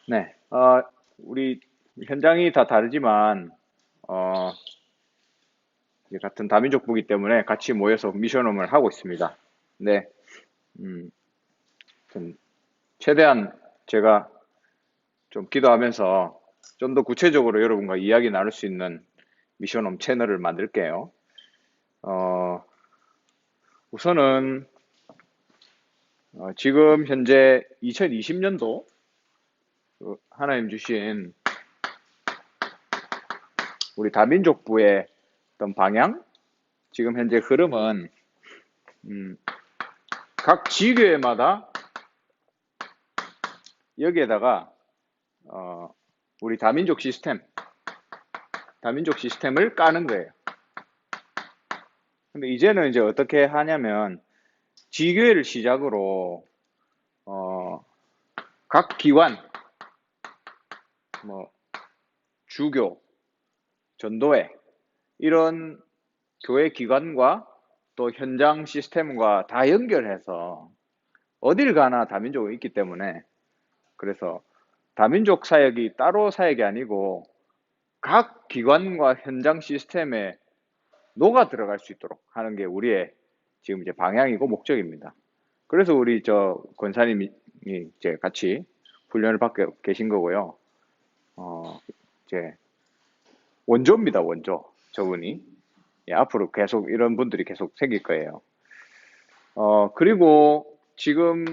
네, 우리 현장이 다 다르지만, 어, 이제 같은 다민족부이기 때문에 같이 모여서 미션홈을 하고 있습니다. 네, 음, 좀 최대한 제가 좀 기도하면서 좀 더 구체적으로 여러분과 이야기 나눌 수 있는 미션홈 채널을 만들게요. 어, 우선은, 지금 현재 2020년도 하나님 주신 우리 다민족부의 어떤 방향, 지금 현재 흐름은, 음, 각 지교회마다 여기에다가 우리 다민족 시스템을 까는 거예요. 근데 이제는 이제 어떻게 하냐면 지교회를 시작으로 어, 각 기관, 뭐 주교, 전도회 이런 교회 기관과 또 현장 시스템과 다 연결해서 어딜 가나 다민족이 있기 때문에 그래서 다민족 사역이 따로 사역이 아니고 각 기관과 현장 시스템에 녹아 들어갈 수 있도록 하는 게 우리의 지금 이제 방향이고 목적입니다. 그래서 우리 저 권사님이 이제 같이 훈련을 받고 계신 거고요. 이제 원조입니다, 원조. 저분이. 예, 앞으로 계속 이런 분들이 계속 생길 거예요. 그리고 지금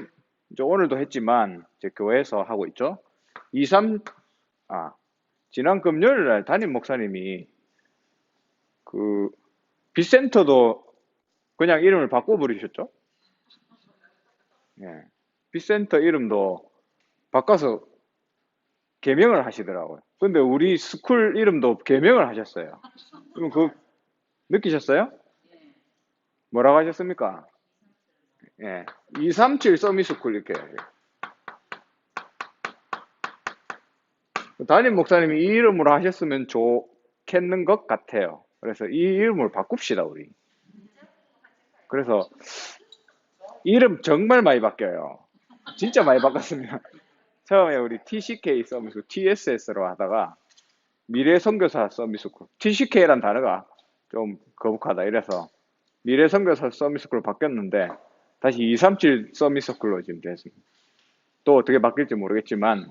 이제 오늘도 했지만 이제 교회에서 하고 있죠. 23, 아, 지난 금요일 날 담임 목사님이 그 빗센터도 그냥 이름을 바꿔버리셨죠? 예. 빗센터 이름도 바꿔서 개명을 하시더라고요. 근데 우리 스쿨 이름도 개명을 하셨어요. 그럼 그 느끼셨어요? 뭐라고 하셨습니까? 예. 237 서미스쿨 이렇게. 담임 목사님이 이 이름으로 하셨으면 좋겠는 것 같아요. 그래서 이 이름을 바꿉시다, 우리. 그래서 이름 정말 많이 바뀌어요. 진짜 많이 바꿨으면 처음에 우리 TCK 서미스쿨, TSS로 하다가 미래 선교사 서미스쿨, TCK란 단어가 좀 거북하다 이래서 미래 선교사 서미스쿨로 바뀌었는데 다시 237 서미스쿨로 지금 됐습니다. 또 어떻게 바뀔지 모르겠지만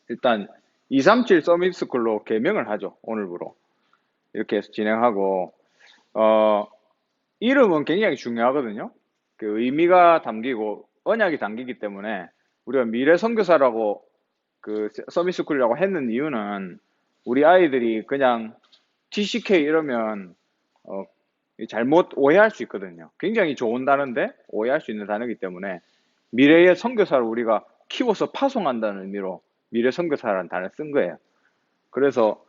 일단 237 서미스쿨로 개명을 하죠. 오늘부로 이렇게 해서 진행하고 이름은 굉장히 중요하거든요. 그 의미가 담기고 언약이 담기기 때문에 우리가 미래 선교사라고 그 서미스쿨이라고 했는 이유는 우리 아이들이 그냥 TCK 이러면 잘못 오해할 수 있거든요. 굉장히 좋은 단어인데 오해할 수 있는 단어이기 때문에 미래의 선교사를 우리가 키워서 파송한다는 의미로 미래 선교사라는 단어를 쓴 거예요. 그래서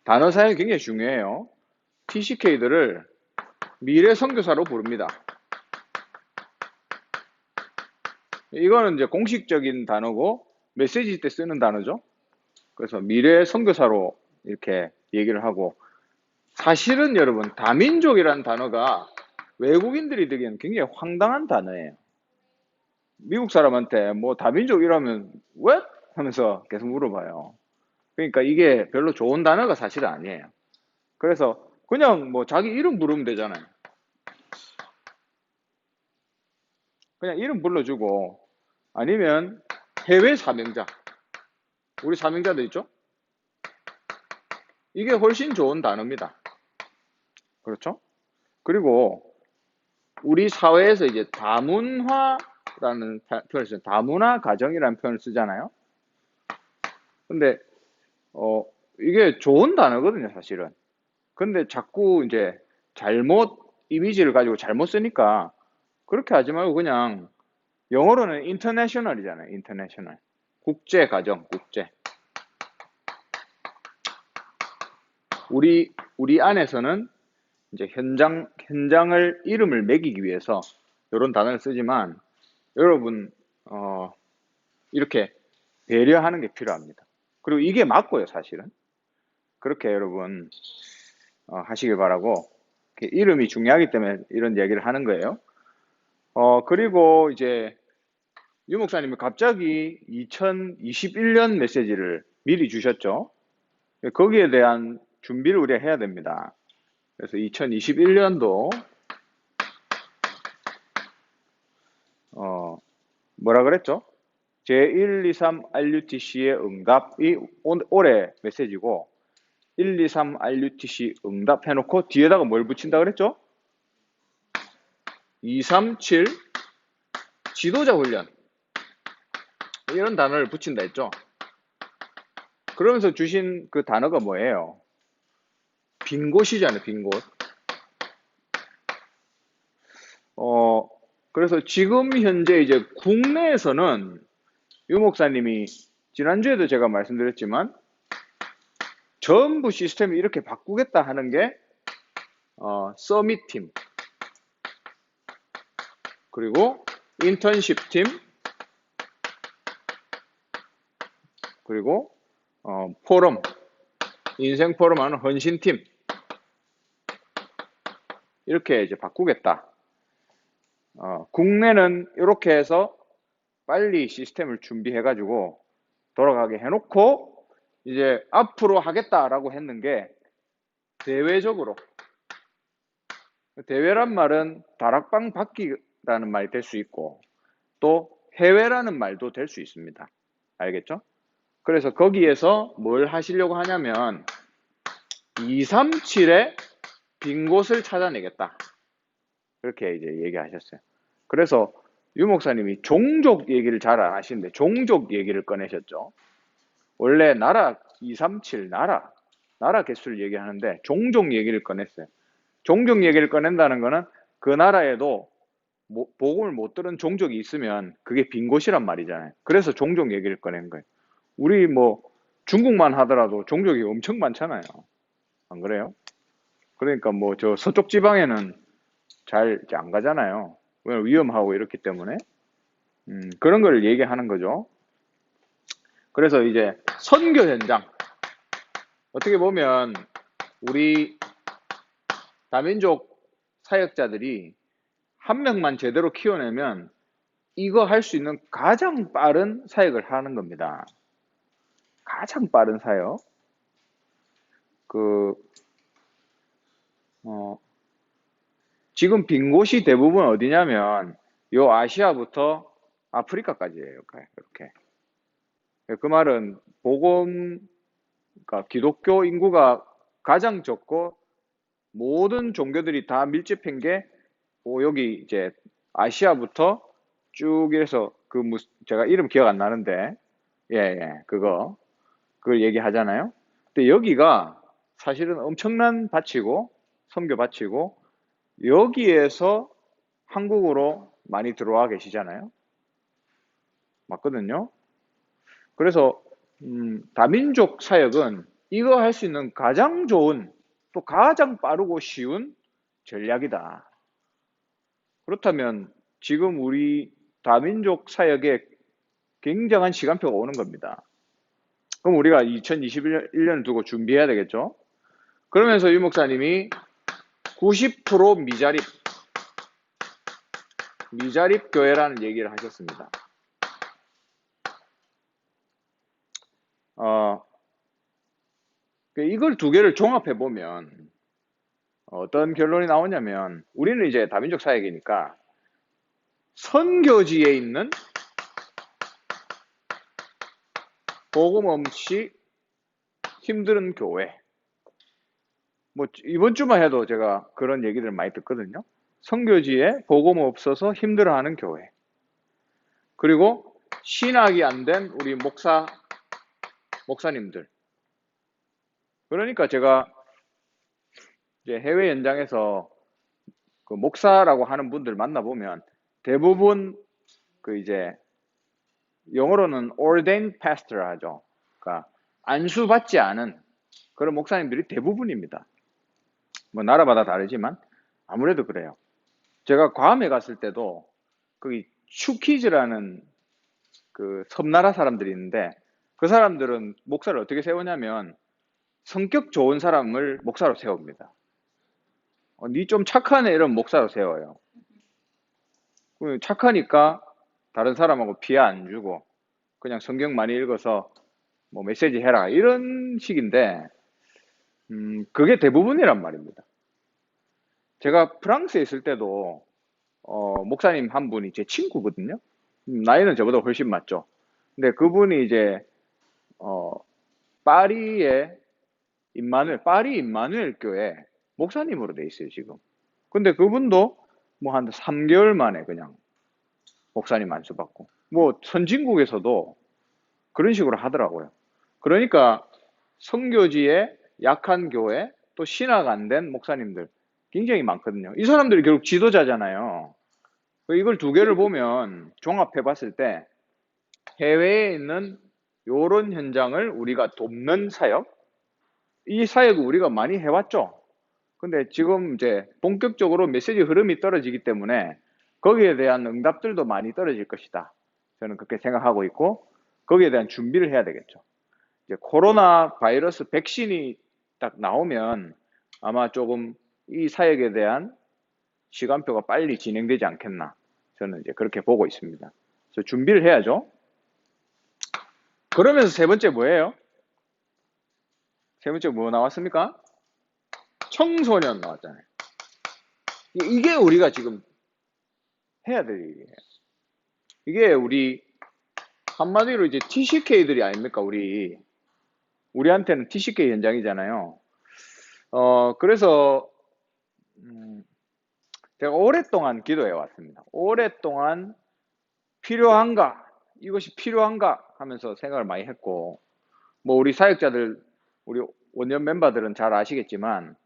단어 사용이 굉장히 중요해요. TCK들을 미래 선교사로 부릅니다. 이거는 이제 공식적인 단어고 메시지 때 쓰는 단어죠. 그래서 미래 선교사로 이렇게 얘기를 하고 사실은 여러분 다민족이라는 단어가 외국인들이 듣기에는 굉장히 황당한 단어예요. 미국 사람한테 뭐 다민족 이러면 What? 하면서 계속 물어봐요. 그러니까 이게 별로 좋은 단어가 사실은 아니에요. 그래서 그냥 뭐 자기 이름 부르면 되잖아요. 그냥 이름 불러주고 아니면 해외 사명자. 우리 사명자들 있죠? 이게 훨씬 좋은 단어입니다. 그렇죠? 그리고 우리 사회에서 이제 다문화라는 표현을 쓰죠. 다문화 가정이라는 표현을 쓰잖아요. 근데 이게 좋은 단어거든요, 사실은. 근데 자꾸 이제 잘못 이미지를 가지고 잘못 쓰니까 그렇게 하지 말고 그냥 영어로는 인터내셔널이잖아요. 인터내셔널. 국제 가정, 국제. 우리 안에서는 이제 현장을 이름을 매기기 위해서 이런 단어를 쓰지만 여러분 이렇게 배려하는 게 필요합니다. 그리고 이게 맞고요, 사실은. 그렇게 여러분 하시길 바라고 이름이 중요하기 때문에 이런 얘기를 하는 거예요. 그리고 이제 유 목사님이 갑자기 2021년 메시지를 미리 주셨죠. 거기에 대한 준비를 우리가 해야 됩니다. 그래서 2021년도 뭐라 그랬죠? 제123 RUTC의 응답이 올해 메시지고 123 RUTC 응답 해놓고 뒤에다가 뭘 붙인다 그랬죠? 237 지도자 훈련 이런 단어를 붙인다 했죠. 그러면서 주신 그 단어가 뭐예요? 빈 곳이잖아요. 빈 곳. 그래서 지금 현재 이제 국내에서는 유 목사님이 지난주에도 제가 말씀드렸지만 전부 시스템을 이렇게 바꾸겠다 하는 게 서밋 팀 그리고 인턴십 팀 그리고 포럼 인생 포럼 하는 헌신 팀 이렇게 이제 바꾸겠다. 국내는 이렇게 해서 빨리 시스템을 준비해가지고 돌아가게 해놓고 이제 앞으로 하겠다라고 했는 게 대외적으로 대외란 말은 다락방 밖이라는 말이 될 수 있고 또 해외라는 말도 될 수 있습니다. 알겠죠? 그래서 거기에서 뭘 하시려고 하냐면 237의 빈 곳을 찾아내겠다. 그렇게 이제 얘기하셨어요. 그래서 유 목사님이 종족 얘기를 잘 안 하시는데 종족 얘기를 꺼내셨죠. 원래 나라 237 나라 개수를 얘기하는데 종족 얘기를 꺼냈어요. 종족 얘기를 꺼낸다는 거는 그 나라에도 복음을 못 들은 종족이 있으면 그게 빈 곳이란 말이잖아요. 그래서 종족 얘기를 꺼낸 거예요. 우리 뭐 중국만 하더라도 종족이 엄청 많잖아요. 안 그래요? 그러니까 뭐 저 서쪽 지방에는 잘 안 가잖아요. 왜냐면 위험하고 이렇기 때문에. 그런 걸 얘기하는 거죠. 그래서 이제 선교 현장. 어떻게 보면 우리 다민족 사역자들이 한 명만 제대로 키워내면 이거 할 수 있는 가장 빠른 사역을 하는 겁니다. 가장 빠른 사역. 지금 빈 곳이 대부분 어디냐면 요 아시아부터 아프리카까지예요. 이렇게. 그 말은 복음, 그러니까 기독교 인구가 가장 적고 모든 종교들이 다 밀집한 게 여기 이제 아시아부터 쭉 해서 제가 이름 기억 안 나는데 그걸 얘기하잖아요. 근데 여기가 사실은 엄청난 밭이고 선교 밭이고 여기에서 한국으로 많이 들어와 계시잖아요. 맞거든요. 그래서 다민족 사역은 이거 할 수 있는 가장 좋은 또 가장 빠르고 쉬운 전략이다. 그렇다면 지금 우리 다민족 사역에 굉장한 시간표가 오는 겁니다. 그럼 우리가 2021년을 두고 준비해야 되겠죠? 그러면서 유 목사님이 90% 미자립 교회라는 얘기를 하셨습니다. 이걸 두 개를 종합해 보면 어떤 결론이 나오냐면 우리는 이제 다민족 사역이니까 선교지에 있는 복음 없이 힘든 교회. 뭐 이번 주만 해도 제가 그런 얘기를 많이 듣거든요. 선교지에 복음 없어서 힘들어하는 교회. 그리고 신학이 안 된 우리 목사님들. 그러니까 제가 이제 해외 연장에서 그 목사라고 하는 분들 만나보면 대부분 그 이제 영어로는 ordained pastor 하죠. 그러니까 안수받지 않은 그런 목사님들이 대부분입니다. 뭐 나라마다 다르지만 아무래도 그래요. 제가 괌에 갔을 때도 거기 추키즈라는 그 섬나라 사람들이 있는데 그 사람들은 목사를 어떻게 세우냐면 성격 좋은 사람을 목사로 세웁니다. 니 좀 착하네 이런 목사로 세워요. 착하니까 다른 사람하고 피해 안 주고 그냥 성경 많이 읽어서 뭐 메시지 해라 이런 식인데 그게 대부분이란 말입니다. 제가 프랑스에 있을 때도 목사님 한 분이 제 친구거든요. 나이는 저보다 훨씬 많죠. 근데 그분이 이제 어, 파리의 파리 임마누엘 교회 목사님으로 돼 있어요, 지금. 근데 그분도 뭐 한 3개월 만에 그냥 목사님 안수받고 뭐 선진국에서도 그런 식으로 하더라고요. 그러니까 선교지에 약한 교회 또 신학 안 된 목사님들 굉장히 많거든요. 이 사람들이 결국 지도자잖아요. 이걸 두 개를 보면 종합해 봤을 때 해외에 있는 요런 현장을 우리가 돕는 사역, 이 사역을 우리가 많이 해왔죠. 근데 지금 이제 본격적으로 메시지 흐름이 떨어지기 때문에 거기에 대한 응답들도 많이 떨어질 것이다. 저는 그렇게 생각하고 있고 거기에 대한 준비를 해야 되겠죠. 이제 코로나 바이러스 백신이 딱 나오면 아마 조금 이 사역에 대한 시간표가 빨리 진행되지 않겠나. 저는 이제 그렇게 보고 있습니다. 그래서 준비를 해야죠. 그러면서 세 번째 뭐예요? 세 번째 뭐 나왔습니까? 청소년 나왔잖아요. 이게 우리가 지금 해야 될 일이에요. 이게 우리 한마디로 이제 TCK들이 아닙니까? 우리한테는 TCK 현장이잖아요. 그래서 제가 오랫동안 기도해 왔습니다. 오랫동안 필요한가? 이것이 필요한가? 하면서 생각을 많이 했고, 뭐 우리 사역자들, 우리 원년 멤버들은 잘 아시겠지만,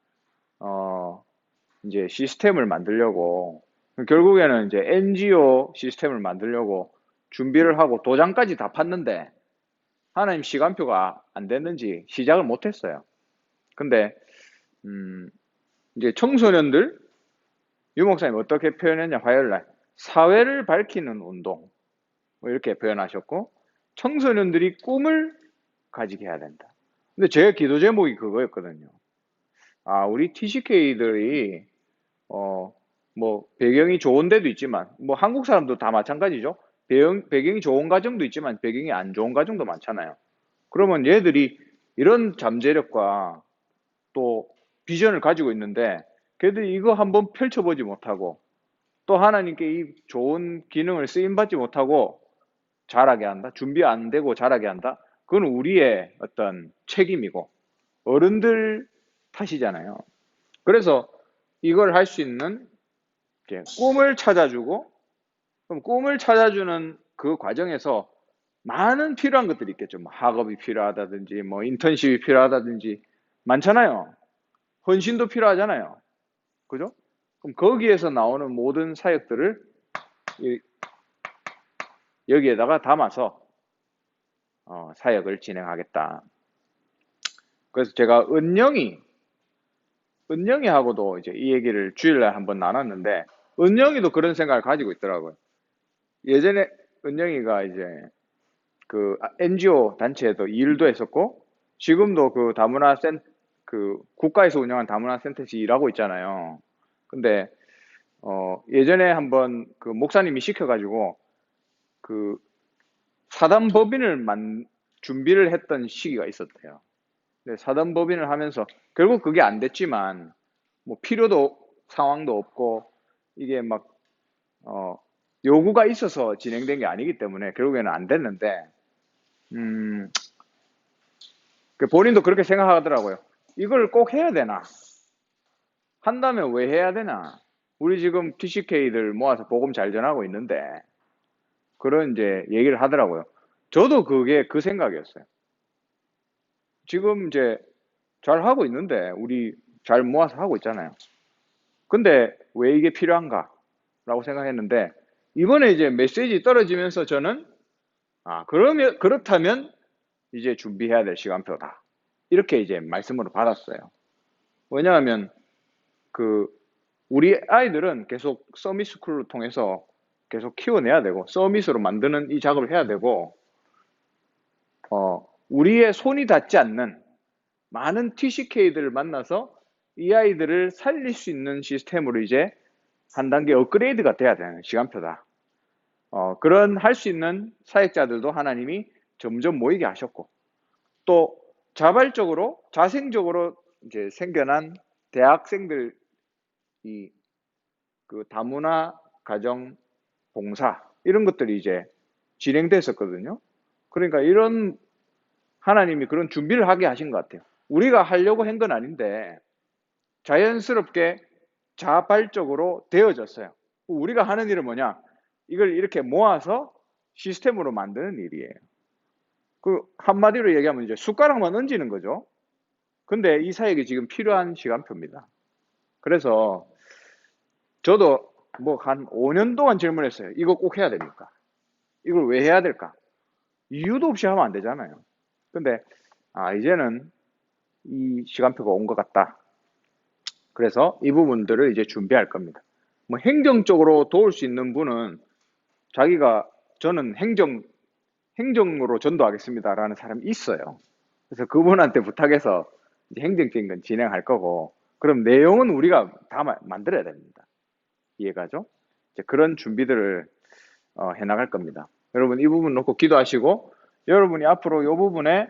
이제 시스템을 만들려고, 결국에는 이제 NGO 시스템을 만들려고 준비를 하고 도장까지 다 팠는데, 하나님 시간표가 안 됐는지 시작을 못 했어요. 근데, 이제 청소년들, 유 목사님 어떻게 표현했냐, 화요일날. 사회를 밝히는 운동. 뭐 이렇게 표현하셨고, 청소년들이 꿈을 가지게 해야 된다. 근데 제 기도 제목이 그거였거든요. 아, 우리 TCK들이, 뭐, 배경이 좋은 데도 있지만, 뭐, 한국 사람도 다 마찬가지죠. 배경이 좋은 가정도 있지만, 배경이 안 좋은 가정도 많잖아요. 그러면 얘들이 이런 잠재력과 또 비전을 가지고 있는데, 걔들이 이거 한번 펼쳐보지 못하고, 또 하나님께 이 좋은 기능을 쓰임받지 못하고, 자라게 한다. 준비 안 되고 자라게 한다. 그건 우리의 어떤 책임이고 어른들 탓이잖아요. 그래서 이걸 할 수 있는 꿈을 찾아주고 그럼 꿈을 찾아주는 그 과정에서 많은 필요한 것들이 있겠죠. 뭐 학업이 필요하다든지 뭐 인턴십이 필요하다든지 많잖아요. 헌신도 필요하잖아요. 그죠? 그럼 거기에서 나오는 모든 사역들을 여기에다가 담아서 사역을 진행하겠다. 그래서 제가 은영이하고도 이제 이 얘기를 주일날 한번 나눴는데, 은영이도 그런 생각을 가지고 있더라고요. 예전에 은영이가 이제 그 NGO 단체에도 일도 했었고, 지금도 그 국가에서 운영한 다문화 센터에서 일하고 있잖아요. 근데, 예전에 한번 그 목사님이 시켜가지고, 그 사단법인을 준비를 했던 시기가 있었대요. 사단법인을 하면서 결국 그게 안 됐지만 뭐 필요도 상황도 없고 이게 막 요구가 있어서 진행된 게 아니기 때문에 결국에는 안 됐는데 본인도 그렇게 생각하더라고요. 이걸 꼭 해야 되나? 한다면 왜 해야 되나? 우리 지금 TCK들 모아서 복음 잘 전하고 있는데 그런 이제 얘기를 하더라고요. 저도 그게 그 생각이었어요. 지금 이제 잘 하고 있는데 우리 잘 모아서 하고 있잖아요. 근데 왜 이게 필요한가? 라고 생각했는데 이번에 이제 메시지 떨어지면서 저는 그렇다면 이제 준비해야 될 시간표다. 이렇게 이제 말씀으로 받았어요. 왜냐하면 우리 아이들은 계속 서밋스쿨을 통해서 계속 키워내야 되고 서밋으로 만드는 이 작업을 해야 되고 우리의 손이 닿지 않는 많은 TCK들을 만나서 이 아이들을 살릴 수 있는 시스템으로 이제 한 단계 업그레이드가 돼야 되는 시간표다. 그런 할 수 있는 사역자들도 하나님이 점점 모이게 하셨고, 또 자발적으로, 자생적으로 이제 생겨난 대학생들, 그 다문화 가정 봉사, 이런 것들이 이제 진행됐었거든요. 그러니까 이런 하나님이 그런 준비를 하게 하신 것 같아요. 우리가 하려고 한 건 아닌데 자연스럽게 자발적으로 되어졌어요. 우리가 하는 일은 뭐냐? 이걸 이렇게 모아서 시스템으로 만드는 일이에요. 그 한마디로 얘기하면 이제 숟가락만 얹는 거죠. 근데 이 사역이 지금 필요한 시간표입니다. 그래서 저도 뭐 한 5년 동안 질문했어요. 이거 꼭 해야 됩니까? 이걸 왜 해야 될까? 이유도 없이 하면 안 되잖아요. 근데 이제는 이 시간표가 온 것 같다. 그래서 이 부분들을 이제 준비할 겁니다. 뭐 행정적으로 도울 수 있는 분은 저는 행정으로 전도하겠습니다라는 사람이 있어요. 그래서 그분한테 부탁해서 이제 행정적인 건 진행할 거고, 그럼 내용은 우리가 다 만들어야 됩니다. 이해가죠? 이제 그런 준비들을 해나갈 겁니다. 여러분 이 부분 놓고 기도하시고, 여러분이 앞으로 이 부분에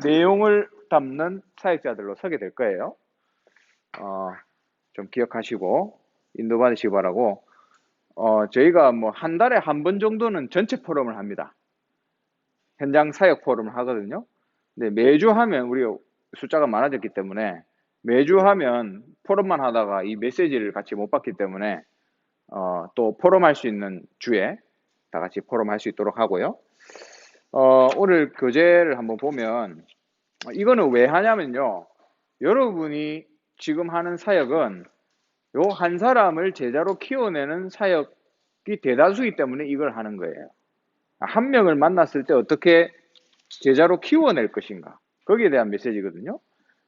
내용을 담는 사역자들로 서게 될 거예요. 좀 기억하시고 인도받으시기 바라고, 저희가 뭐 한 달에 한 번 정도는 전체 포럼을 합니다. 현장 사역 포럼을 하거든요. 근데 매주 하면 우리 숫자가 많아졌기 때문에 매주 하면 포럼만 하다가 이 메시지를 같이 못 받기 때문에 또 포럼 할 수 있는 주에 다 같이 포럼 할 수 있도록 하고요. 오늘 교재를 한번 보면 이거는 왜 하냐면요. 여러분이 지금 하는 사역은 요 한 사람을 제자로 키워내는 사역이 대다수이기 때문에 이걸 하는 거예요. 한 명을 만났을 때 어떻게 제자로 키워낼 것인가, 거기에 대한 메시지거든요.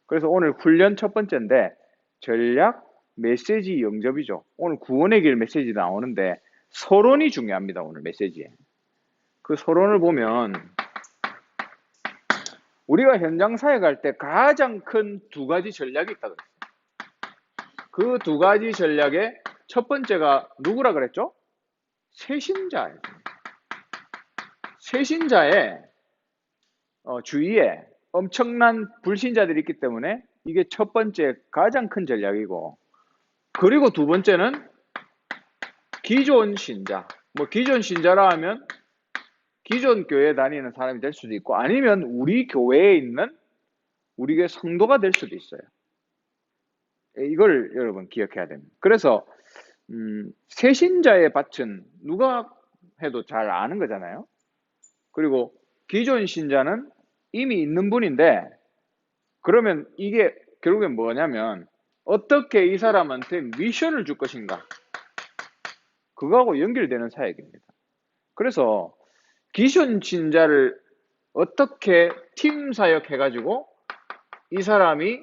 그래서 오늘 훈련 첫 번째인데 전략 메시지 영접이죠. 오늘 구원의 길 메시지 나오는데 서론이 중요합니다. 오늘 메시지에 그 서론을 보면 우리가 현장 사역할 때 가장 큰 두 가지 전략이 있다 그랬어요. 그 두 가지 전략의 첫 번째가 누구라 그랬죠? 세신자예요. 세신자의 주위에 엄청난 불신자들이 있기 때문에 이게 첫 번째 가장 큰 전략이고, 그리고 두 번째는 기존 신자. 뭐 기존 신자라 하면 기존 교회 다니는 사람이 될 수도 있고, 아니면 우리 교회에 있는 우리 교회 성도가 될 수도 있어요. 이걸 여러분 기억해야 됩니다. 그래서 새신자의 밭은 누가 해도 잘 아는 거잖아요. 그리고 기존 신자는 이미 있는 분인데, 그러면 이게 결국엔 뭐냐면 어떻게 이 사람한테 미션을 줄 것인가, 그거하고 연결되는 사역입니다. 그래서 기존 신자를 어떻게 팀 사역 해가지고 이 사람이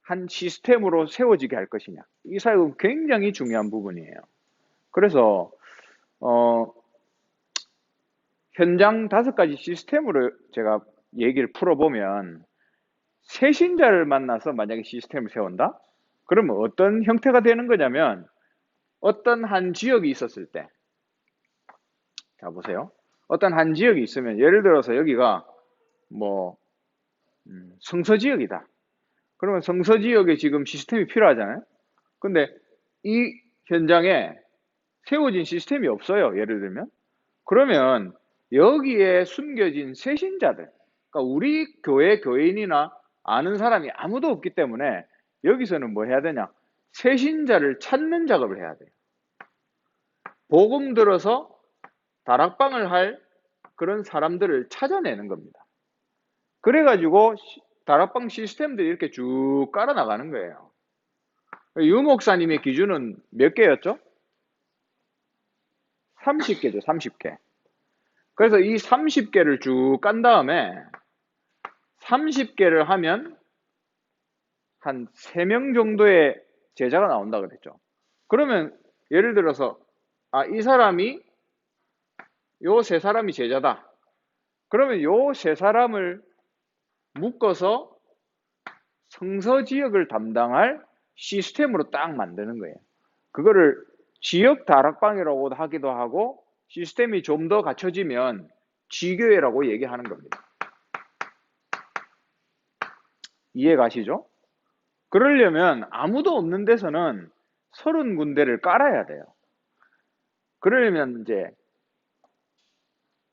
한 시스템으로 세워지게 할 것이냐, 이 사역은 굉장히 중요한 부분이에요. 그래서 현장 5가지 시스템으로 제가 얘기를 풀어보면, 새신자를 만나서 만약에 시스템을 세운다? 그러면 어떤 형태가 되는 거냐면, 어떤 한 지역이 있었을 때, 자 보세요. 어떤 한 지역이 있으면, 예를 들어서 여기가 뭐 성서지역이다. 그러면 성서지역에 지금 시스템이 필요하잖아요. 근데 이 현장에 세워진 시스템이 없어요. 예를 들면. 그러면 여기에 숨겨진 새신자들, 그러니까 우리 교회 교인이나 아는 사람이 아무도 없기 때문에 여기서는 뭐 해야 되냐? 새신자를 찾는 작업을 해야 돼요. 복음 들어서 다락방을 할 그런 사람들을 찾아내는 겁니다. 그래가지고 다락방 시스템들이 이렇게 쭉 깔아 나가는 거예요. 유 목사님의 기준은 몇 개였죠? 30개죠, 30개. 그래서 이 30개를 쭉 깐 다음에 30개를 하면 한 3명 정도의 제자가 나온다 그랬죠. 그러면 예를 들어서 이 사람이 요 3사람이 제자다. 그러면 요 3사람을 묶어서 성서 지역을 담당할 시스템으로 딱 만드는 거예요. 그거를 지역 다락방이라고 하기도 하고 시스템이 좀 더 갖춰지면 지교회라고 얘기하는 겁니다. 이해 가시죠? 그러려면 아무도 없는 데서는 30군데를 깔아야 돼요. 그러려면 이제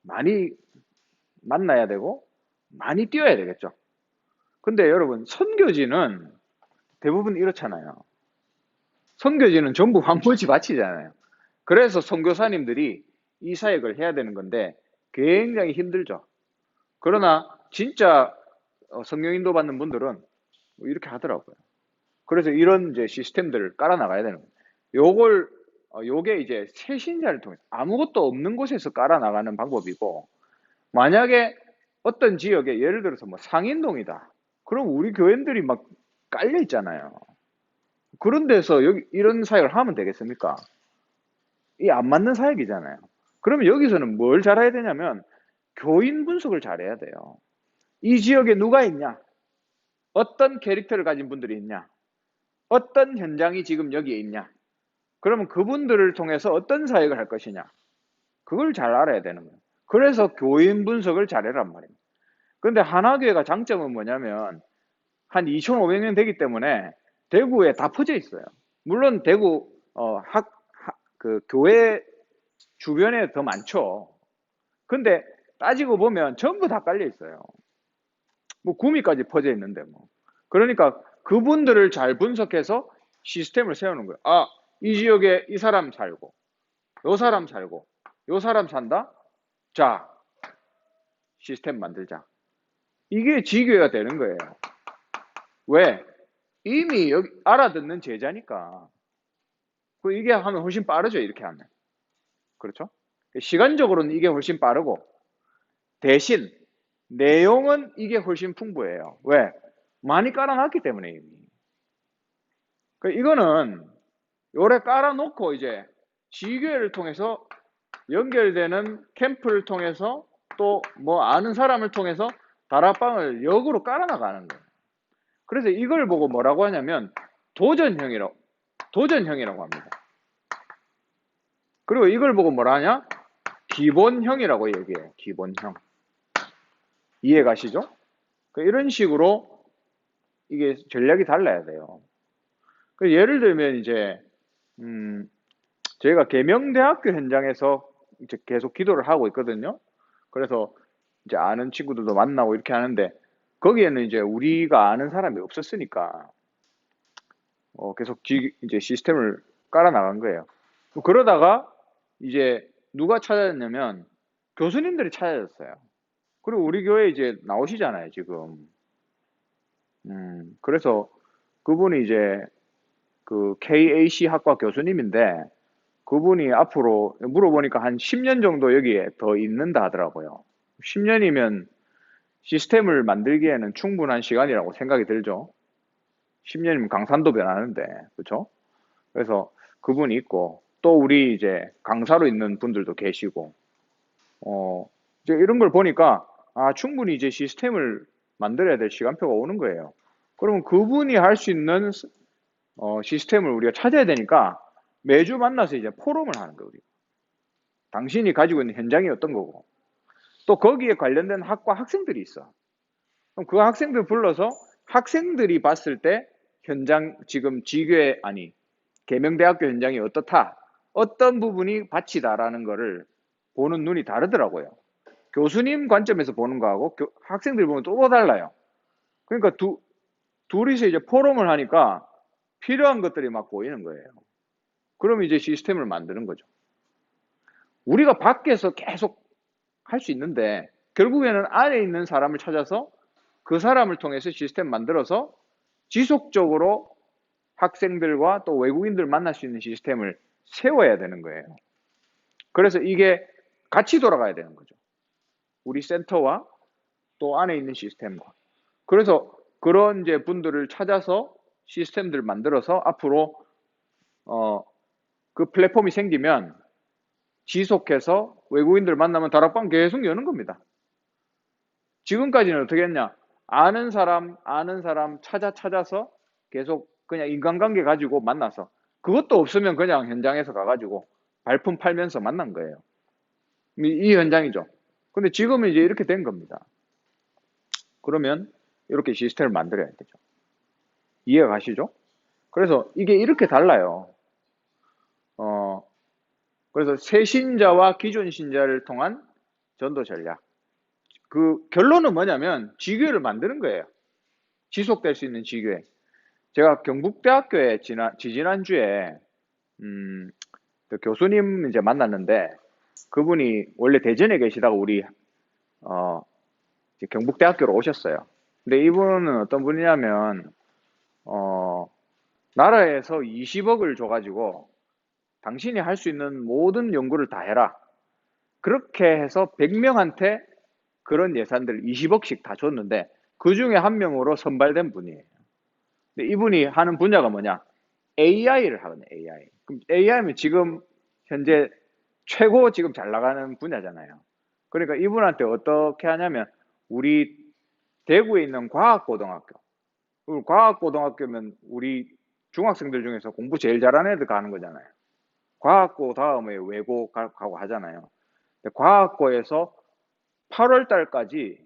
많이 만나야 되고 많이 뛰어야 되겠죠. 근데 여러분, 선교지는 대부분 이렇잖아요. 선교지는 전부 황무지 밭이잖아요. 그래서 선교사님들이 이 사역을 해야 되는 건데 굉장히 힘들죠. 그러나 진짜 성령 인도 받는 분들은 이렇게 하더라고요. 그래서 이런 이제 시스템들을 깔아 나가야 되는 거예요. 요게 이제 새신자를 통해서 아무것도 없는 곳에서 깔아 나가는 방법이고, 만약에 어떤 지역에 예를 들어서 뭐 상인동이다. 그럼 우리 교인들이 막 깔려 있잖아요. 그런 데서 여기 이런 사역을 하면 되겠습니까? 이 안 맞는 사역이잖아요. 그러면 여기서는 뭘 잘해야 되냐면 교인 분석을 잘해야 돼요. 이 지역에 누가 있냐? 어떤 캐릭터를 가진 분들이 있냐? 어떤 현장이 지금 여기에 있냐? 그러면 그분들을 통해서 어떤 사역을 할 것이냐? 그걸 잘 알아야 되는 거예요. 그래서 교인 분석을 잘해란 말입니다. 근데 하나교회가 장점은 뭐냐면 한 2,500명 되기 때문에 대구에 다 퍼져 있어요. 물론 대구 그 교회 주변에 더 많죠. 근데 따지고 보면 전부 다 깔려 있어요. 뭐 구미까지 퍼져 있는데 뭐. 그러니까 그분들을 잘 분석해서 시스템을 세우는 거예요. 아, 이 지역에 이 사람 살고, 요 사람 살고, 요 사람 산다? 자, 시스템 만들자. 이게 지교회가 되는 거예요. 왜? 이미 여기 알아듣는 제자니까. 이게 하면 훨씬 빠르죠, 이렇게 하면. 그렇죠? 시간적으로는 이게 훨씬 빠르고, 대신 내용은 이게 훨씬 풍부해요. 왜? 많이 깔아놨기 때문에 이미. 이거는 요래 깔아놓고 이제 지교회를 통해서 연결되는 캠프를 통해서 또 뭐 아는 사람을 통해서 다락방을 역으로 깔아나가는 거예요. 그래서 이걸 보고 뭐라고 하냐면 도전형이라고 합니다. 그리고 이걸 보고 뭐라 하냐? 기본형이라고 얘기해요. 기본형. 이해 가시죠? 이런 식으로 이게 전략이 달라야 돼요. 예를 들면 이제 저희가 계명대학교 현장에서 이제 계속 기도를 하고 있거든요. 그래서 이제 아는 친구들도 만나고 이렇게 하는데 거기에는 이제 우리가 아는 사람이 없었으니까 계속 이제 시스템을 깔아 나간 거예요. 그러다가 이제 누가 찾아졌냐면 교수님들이 찾아졌어요. 그리고 우리 교회 이제 나오시잖아요, 지금. 그래서 그분이 이제 그 KAC 학과 교수님인데 그분이 앞으로 물어보니까 한 10년 정도 여기에 더 있는다 하더라고요. 10년이면 시스템을 만들기에는 충분한 시간이라고 생각이 들죠. 10년이면 강산도 변하는데, 그렇죠? 그래서 그분이 있고 또 우리 이제 강사로 있는 분들도 계시고, 이제 이런 걸 보니까 충분히 이제 시스템을 만들어야 될 시간표가 오는 거예요. 그러면 그분이 할 수 있는 시스템을 우리가 찾아야 되니까 매주 만나서 이제 포럼을 하는 거예요. 우리. 당신이 가지고 있는 현장이 어떤 거고 또 거기에 관련된 학과 학생들이 있어. 그럼 그 학생들 불러서 학생들이 봤을 때 현장 지금 지교회 아니 계명대학교 현장이 어떻다, 어떤 부분이 바치다라는 거를 보는 눈이 다르더라고요. 교수님 관점에서 보는 거하고 학생들이 보면 또 달라요. 그러니까 둘이서 이제 포럼을 하니까 필요한 것들이 막 보이는 거예요. 그럼 이제 시스템을 만드는 거죠. 우리가 밖에서 계속 할 수 있는데 결국에는 안에 있는 사람을 찾아서 그 사람을 통해서 시스템 만들어서 지속적으로 학생들과 또 외국인들 만날 수 있는 시스템을 세워야 되는 거예요. 그래서 이게 같이 돌아가야 되는 거죠. 우리 센터와 또 안에 있는 시스템과. 그래서 그런 이제 분들을 찾아서 시스템들을 만들어서 앞으로 그 플랫폼이 생기면 지속해서 외국인들 만나면 다락방 계속 여는 겁니다. 지금까지는 어떻게 했냐? 아는 사람 찾아서 계속 그냥 인간관계 가지고 만나서 그것도 없으면 그냥 현장에서 가가지고 발품 팔면서 만난 거예요. 이 현장이죠. 근데 지금은 이제 이렇게 된 겁니다. 그러면 이렇게 시스템을 만들어야 되죠. 이해가 가시죠? 그래서 이게 이렇게 달라요. 어, 그래서 새 신자와 기존 신자를 통한 전도 전략. 그 결론은 뭐냐면 지교회를 만드는 거예요. 지속될 수 있는 지교회. 제가 경북대학교에 지지난주에 그 교수님 이제 만났는데 그분이 원래 대전에 계시다가 우리 이제 경북대학교로 오셨어요. 근데 이분은 어떤 분이냐면 나라에서 20억을 줘가지고 당신이 할 수 있는 모든 연구를 다 해라. 그렇게 해서 100명한테 그런 예산들 20억씩 다 줬는데 그 중에 한 명으로 선발된 분이에요. 근데 이분이 하는 분야가 뭐냐? AI를 하거든요. AI. 그럼 AI면 지금 현재 최고 지금 잘 나가는 분야잖아요. 그러니까 이분한테 어떻게 하냐면 우리 대구에 있는 과학고등학교. 과학고등학교면 우리 중학생들 중에서 공부 제일 잘하는 애들 가는 거잖아요. 과학고 다음에 외고 가고 하잖아요. 근데 과학고에서 8월 달까지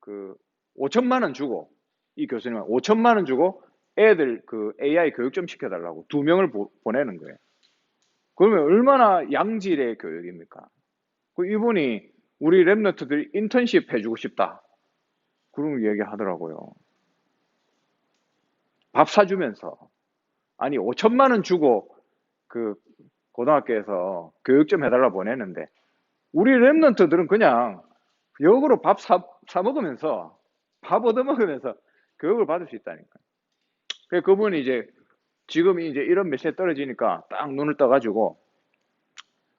그 5천만 원 주고 이 교수님은 5천만 원 주고 애들 그 AI 교육 좀 시켜달라고 2명을 보내는 거예요. 그러면 얼마나 양질의 교육입니까? 그 이분이 우리 랩너트들이 인턴십 해주고 싶다. 그런 얘기 하더라고요. 밥 사주면서. 아니, 5천만 원 주고 그 고등학교에서 교육 좀 해달라 보내는데 우리 랩런트들은 그냥 역으로 밥 사 먹으면서 밥 얻어 먹으면서 교육을 받을 수 있다니까. 그래서 그분이 이제 지금 이제 이런 메시지 떨어지니까 딱 눈을 떠가지고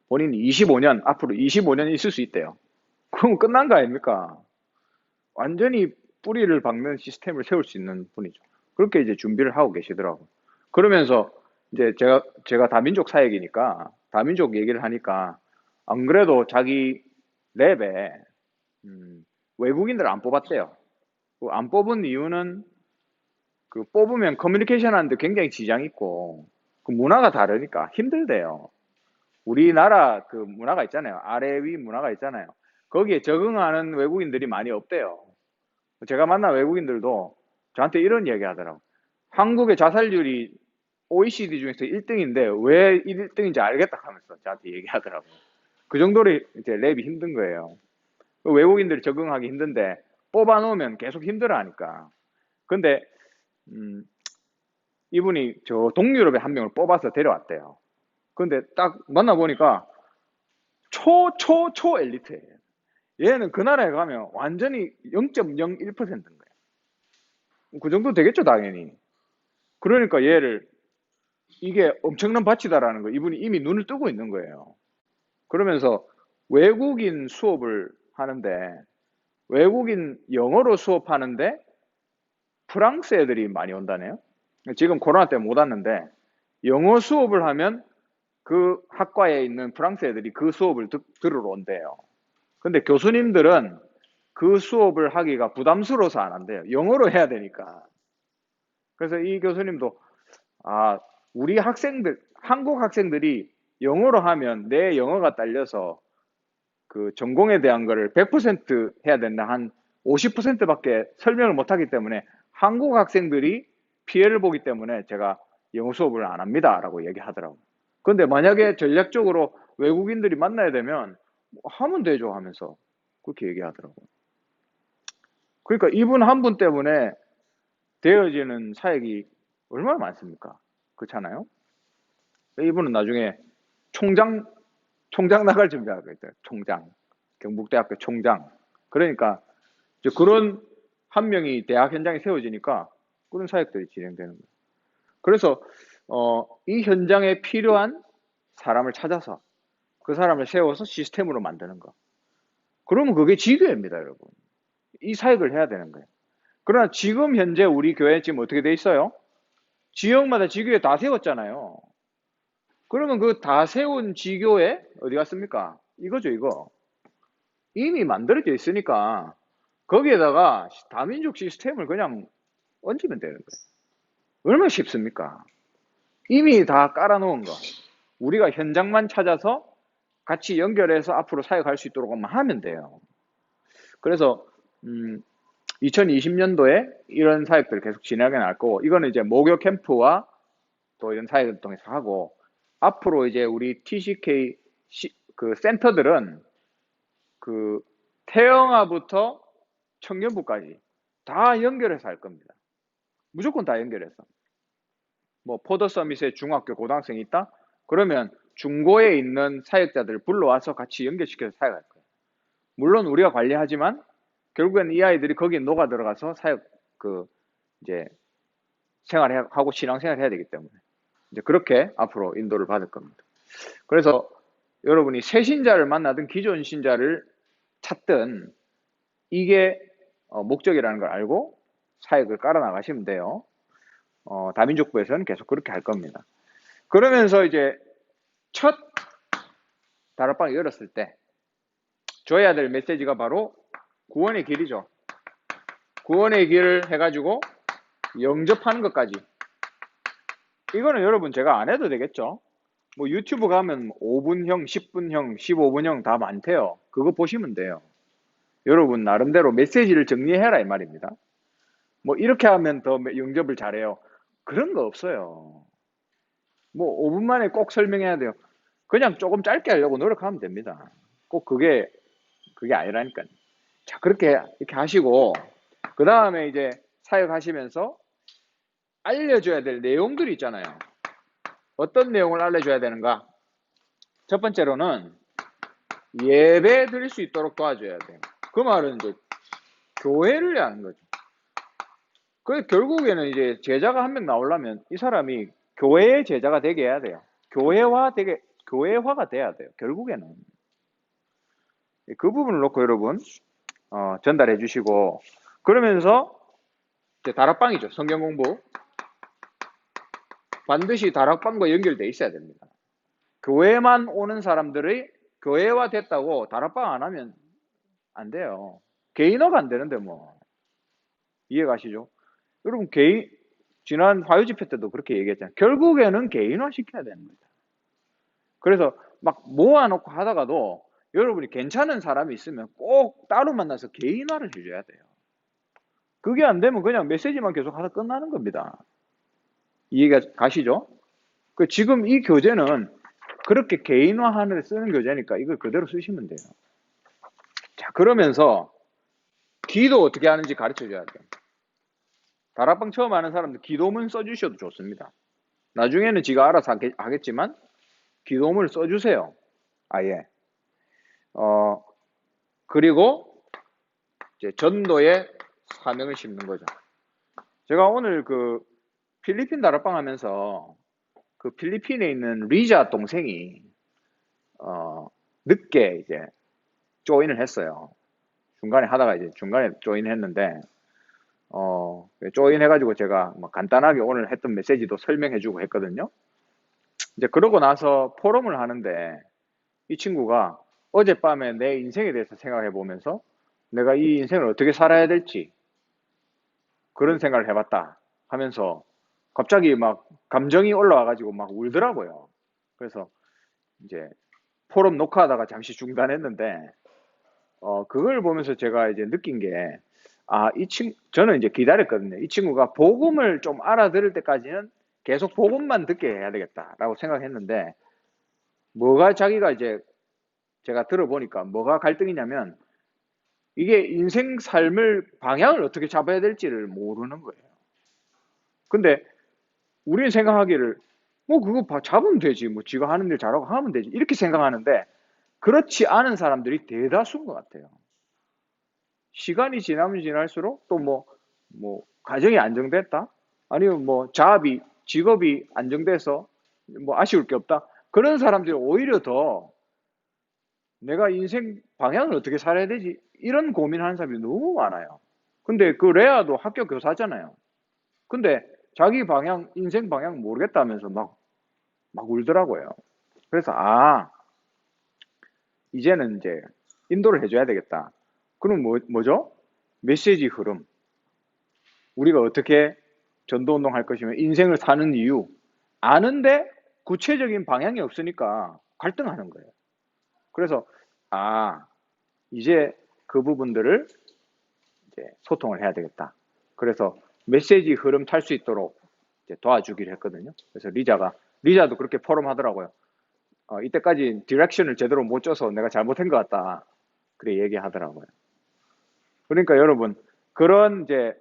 본인이 25년 앞으로 25년 있을 수 있대요. 그럼 끝난 거 아닙니까? 완전히 뿌리를 박는 시스템을 세울 수 있는 분이죠. 그렇게 이제 준비를 하고 계시더라고. 그러면서 이제 제가 다민족 사역이니까 다민족 얘기를 하니까 안 그래도 자기 랩에 외국인들 안 뽑았대요. 안 뽑은 이유는 그 뽑으면 커뮤니케이션 하는데 굉장히 지장 있고 그 문화가 다르니까 힘들대요. 우리나라 그 문화가 있잖아요. 아래 위 문화가 있잖아요. 거기에 적응하는 외국인들이 많이 없대요. 제가 만난 외국인들도 저한테 이런 얘기 하더라고. 한국의 자살률이 OECD 중에서 1등인데 왜 1등인지 알겠다 하면서 저한테 얘기하더라고. 그 정도로 이제 랩이 힘든 거예요. 외국인들이 적응하기 힘든데 뽑아놓으면 계속 힘들어 하니까. 근데 이분이 저 동유럽의 한 명을 뽑아서 데려왔대요. 근데 딱 만나보니까 초 엘리트예요. 얘는 그 나라에 가면 완전히 0.01%인 거예요. 그 정도 되겠죠, 당연히. 그러니까 얘를 이게 엄청난 밭이다라는 거 이분이 이미 눈을 뜨고 있는 거예요. 그러면서 외국인 수업을 하는데 외국인 영어로 수업하는데 프랑스 애들이 많이 온다네요. 지금 코로나 때문에 못 왔는데 영어 수업을 하면 그 학과에 있는 프랑스 애들이 그 수업을 들으러 온대요. 근데 교수님들은 그 수업을 하기가 부담스러워서 안 한대요. 영어로 해야 되니까. 그래서 이 교수님도 우리 학생들, 한국 학생들이 영어로 하면 내 영어가 딸려서 그 전공에 대한 거를 100% 해야 된다. 한 50%밖에 설명을 못 하기 때문에 한국 학생들이 피해를 보기 때문에 제가 영어 수업을 안 합니다. 라고 얘기하더라고요. 근데 만약에 전략적으로 외국인들이 만나야 되면 하면 되죠 하면서 그렇게 얘기하더라고요. 그러니까 이분 한 분 때문에 되어지는 사역이 얼마나 많습니까? 그렇잖아요? 이분은 나중에 총장 나갈 준비하고 있대요. 총장. 경북대학교 총장. 그러니까 이제 그런 한 명이 대학 현장에 세워지니까 그런 사역들이 진행되는 거예요. 그래서 이 현장에 필요한 사람을 찾아서 그 사람을 세워서 시스템으로 만드는 거. 그러면 그게 지교회입니다, 여러분. 이 사역을 해야 되는 거예요. 그러나 지금 현재 우리 교회 지금 어떻게 돼 있어요? 지역마다 지교회 다 세웠잖아요. 그러면 그 다 세운 지교회 어디 갔습니까? 이거죠, 이거. 이미 만들어져 있으니까 거기에다가 다민족 시스템을 그냥 얹으면 되는 거예요. 얼마나 쉽습니까? 이미 다 깔아놓은 거. 우리가 현장만 찾아서 같이 연결해서 앞으로 사역할 수 있도록만 하면 돼요. 그래서 2020년도에 이런 사역들을 계속 진행해 나갈 거고, 이거는 이제 목요 캠프와 또 이런 사역을 통해서 하고, 앞으로 이제 우리 TCK 그 센터들은 그 태영아부터 청년부까지 다 연결해서 할 겁니다. 무조건 다 연결해서. 뭐 포더 서밋에 중학교 고등학생이 있다? 그러면 중고에 있는 사역자들을 불러와서 같이 연결시켜서 사역할 거예요. 물론 우리가 관리하지만 결국엔 이 아이들이 거기에 녹아 들어가서 사역 이제 생활하고 신앙생활을 해야 되기 때문에 이제 그렇게 앞으로 인도를 받을 겁니다. 그래서 여러분이 새 신자를 만나든 기존 신자를 찾든 이게 목적이라는 걸 알고 사역을 깔아 나가시면 돼요. 다민족부에서는 계속 그렇게 할 겁니다. 그러면서 이제 첫 다락방을 열었을 때 줘야 될 메시지가 바로 구원의 길이죠. 구원의 길을 해가지고 영접하는 것까지. 이거는 여러분 제가 안 해도 되겠죠. 뭐 유튜브 가면 5분형, 10분형, 15분형 다 많대요. 그거 보시면 돼요. 여러분 나름대로 메시지를 정리해라 이 말입니다. 뭐 이렇게 하면 더 영접을 잘해요. 그런 거 없어요. 뭐 5분 만에 꼭 설명해야 돼요. 그냥 조금 짧게 하려고 노력하면 됩니다. 꼭 그게 아니라니까요. 자, 그렇게 이렇게 하시고 그 다음에 이제 사역하시면서 알려줘야 될 내용들이 있잖아요. 어떤 내용을 알려줘야 되는가? 첫 번째로는 예배 드릴 수 있도록 도와줘야 돼요. 그 말은 이제 교회를 하는 거죠. 그 결국에는 이제 제자가 한 명 나오려면 이 사람이 교회의 제자가 되게 해야 돼요. 교회화가 돼야 돼요. 결국에는 그 부분을 놓고 여러분 전달해 주시고 그러면서 이제 다락방이죠. 성경 공부 반드시 다락방과 연결돼 있어야 됩니다. 교회만 오는 사람들이 교회화 됐다고 다락방 안 하면 안 돼요. 개인화가 안 되는데 뭐 이해가시죠? 여러분 지난 화요 집회 때도 그렇게 얘기했잖아요. 결국에는 개인화 시켜야 되는 겁니다. 그래서 막 모아놓고 하다가도 여러분이 괜찮은 사람이 있으면 꼭 따로 만나서 개인화를 해줘야 돼요. 그게 안 되면 그냥 메시지만 계속 하다 끝나는 겁니다. 이해가 가시죠? 지금 이 교재는 그렇게 개인화하는 쓰는 교재니까 이걸 그대로 쓰시면 돼요. 자, 그러면서 기도 어떻게 하는지 가르쳐 줘야 돼요. 다락방 처음 하는 사람들 기도문 써주셔도 좋습니다. 나중에는 지가 알아서 하겠지만 기도문을 써주세요. 아예. 그리고 이제 전도의 사명을 심는 거죠. 제가 오늘 그 필리핀 다락방 하면서 그 필리핀에 있는 리자 동생이 늦게 이제 조인을 했어요. 중간에 하다가 이제 중간에 조인했는데 조인해가지고 제가 뭐 간단하게 오늘 했던 메시지도 설명해주고 했거든요. 이제 그러고 나서 포럼을 하는데 이 친구가 어젯밤에 내 인생에 대해서 생각해 보면서 내가 이 인생을 어떻게 살아야 될지 그런 생각을 해봤다 하면서 갑자기 막 감정이 올라와가지고 막 울더라고요. 그래서 이제 포럼 녹화하다가 잠시 중단했는데 그걸 보면서 제가 이제 느낀 게 저는 이제 기다렸거든요. 이 친구가 복음을 좀 알아들을 때까지는 계속 복음만 듣게 해야 되겠다라고 생각했는데 뭐가 자기가 이제 제가 들어보니까 뭐가 갈등이냐면 이게 인생 삶을 방향을 어떻게 잡아야 될지를 모르는 거예요. 근데 우리는 생각하기를 뭐 그거 잡으면 되지 뭐 지가 하는 일 잘하고 하면 되지 이렇게 생각하는데 그렇지 않은 사람들이 대다수인 것 같아요. 시간이 지나면 지날수록 또 뭐 가정이 안정됐다 아니면 뭐 직업이 안정돼서 뭐 아쉬울 게 없다 그런 사람들이 오히려 더 내가 인생 방향을 어떻게 살아야 되지 이런 고민하는 사람이 너무 많아요. 근데 그 레아도 학교 교사잖아요. 근데 자기 인생 방향 모르겠다면서 막 울더라고요. 그래서 이제는 이제 인도를 해줘야 되겠다. 그럼 뭐죠? 메시지 흐름. 우리가 어떻게 전도운동 할 것이며 인생을 사는 이유. 아는데 구체적인 방향이 없으니까 갈등하는 거예요. 그래서 이제 그 부분들을 이제 소통을 해야 되겠다. 그래서 메시지 흐름 탈 수 있도록 이제 도와주기로 했거든요. 그래서 리자도 그렇게 포럼하더라고요. 이때까지 디렉션을 제대로 못 줘서 내가 잘못한 것 같다. 그래 얘기하더라고요. 그러니까 여러분 그런 이제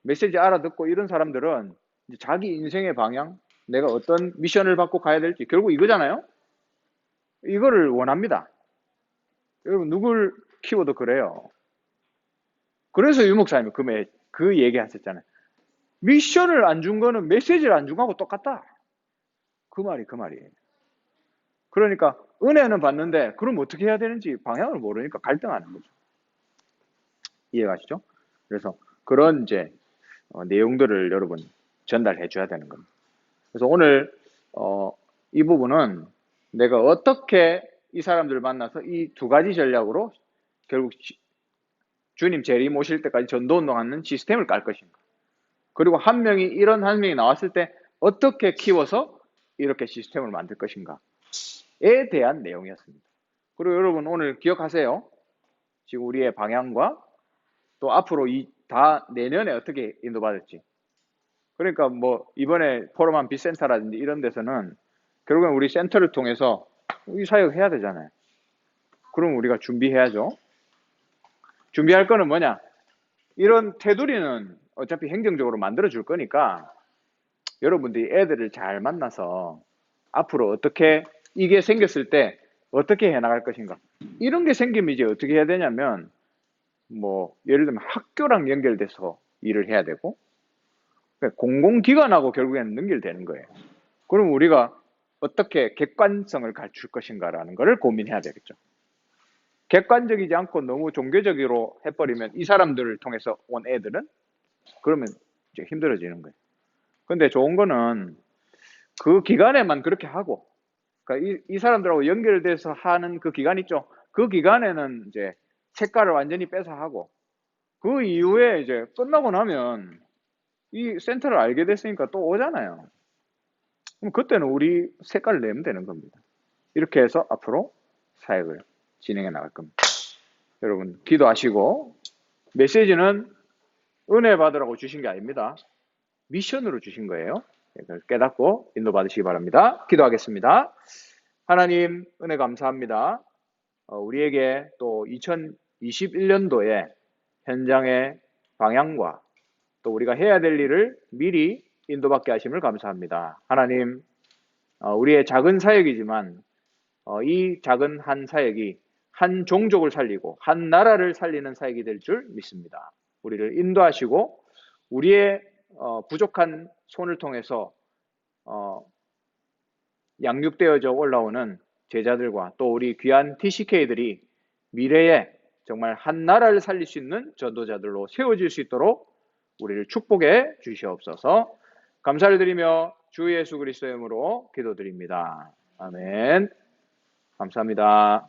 메시지 알아듣고 이런 사람들은 이제 자기 인생의 방향, 내가 어떤 미션을 받고 가야 될지 결국 이거잖아요. 이거를 원합니다. 여러분 누굴 키워도 그래요. 그래서 유 목사님이 그 얘기 하셨잖아요. 미션을 안 준 거는 메시지를 안 준 거하고 똑같다. 그 말이에요. 그러니까 은혜는 받는데 그럼 어떻게 해야 되는지 방향을 모르니까 갈등하는 거죠. 이해가시죠? 그래서 그런 이제 내용들을 여러분 전달해 줘야 되는 겁니다. 그래서 오늘 이 부분은 내가 어떻게 이 사람들을 만나서 이 두 가지 전략으로 결국 주님 재림 모실 때까지 전도운동하는 시스템을 깔 것인가. 그리고 한 명이 나왔을 때 어떻게 키워서 이렇게 시스템을 만들 것인가에 대한 내용이었습니다. 그리고 여러분 오늘 기억하세요. 지금 우리의 방향과 또 앞으로 다 내년에 어떻게 인도받을지. 그러니까 뭐 이번에 포럼한 빅센터라든지 이런 데서는 결국엔 우리 센터를 통해서 이 사역 해야 되잖아요. 그럼 우리가 준비해야죠. 준비할 거는 뭐냐? 이런 테두리는 어차피 행정적으로 만들어 줄 거니까 여러분들이 애들을 잘 만나서 앞으로 어떻게 이게 생겼을 때 어떻게 해나갈 것인가. 이런 게 생기면 이제 어떻게 해야 되냐면 뭐 예를 들면 학교랑 연결돼서 일을 해야 되고 공공기관하고 결국에는 연결되는 거예요. 그럼 우리가 어떻게 객관성을 갖출 것인가라는 것을 고민해야 되겠죠. 객관적이지 않고 너무 종교적으로 해버리면 이 사람들을 통해서 온 애들은 그러면 이제 힘들어지는 거예요. 근데 좋은 거는 그 기간에만 그렇게 하고, 그러니까 이 사람들하고 연결돼서 하는 그 기간 있죠. 그 기간에는 이제 색깔을 완전히 빼서 하고, 그 이후에 이제 끝나고 나면 이 센터를 알게 됐으니까 또 오잖아요. 그럼 그때는 우리 색깔을 내면 되는 겁니다. 이렇게 해서 앞으로 사역을 진행해 나갈 겁니다. 여러분 기도하시고, 메시지는 은혜 받으라고 주신 게 아닙니다. 미션으로 주신 거예요. 깨닫고 인도 받으시기 바랍니다. 기도하겠습니다. 하나님 은혜 감사합니다. 우리에게 또 2021년도에 현장의 방향과 또 우리가 해야 될 일을 미리 인도받게 하심을 감사합니다. 하나님, 우리의 작은 사역이지만 이 작은 한 사역이 한 종족을 살리고 한 나라를 살리는 사역이 될 줄 믿습니다. 우리를 인도하시고 우리의 부족한 손을 통해서 양육되어져 올라오는 제자들과 또 우리 귀한 TCK들이 미래에 정말 한 나라를 살릴 수 있는 전도자들로 세워질 수 있도록 우리를 축복해 주시옵소서. 감사를 드리며 주 예수 그리스도의 이름으로 기도드립니다. 아멘. 감사합니다.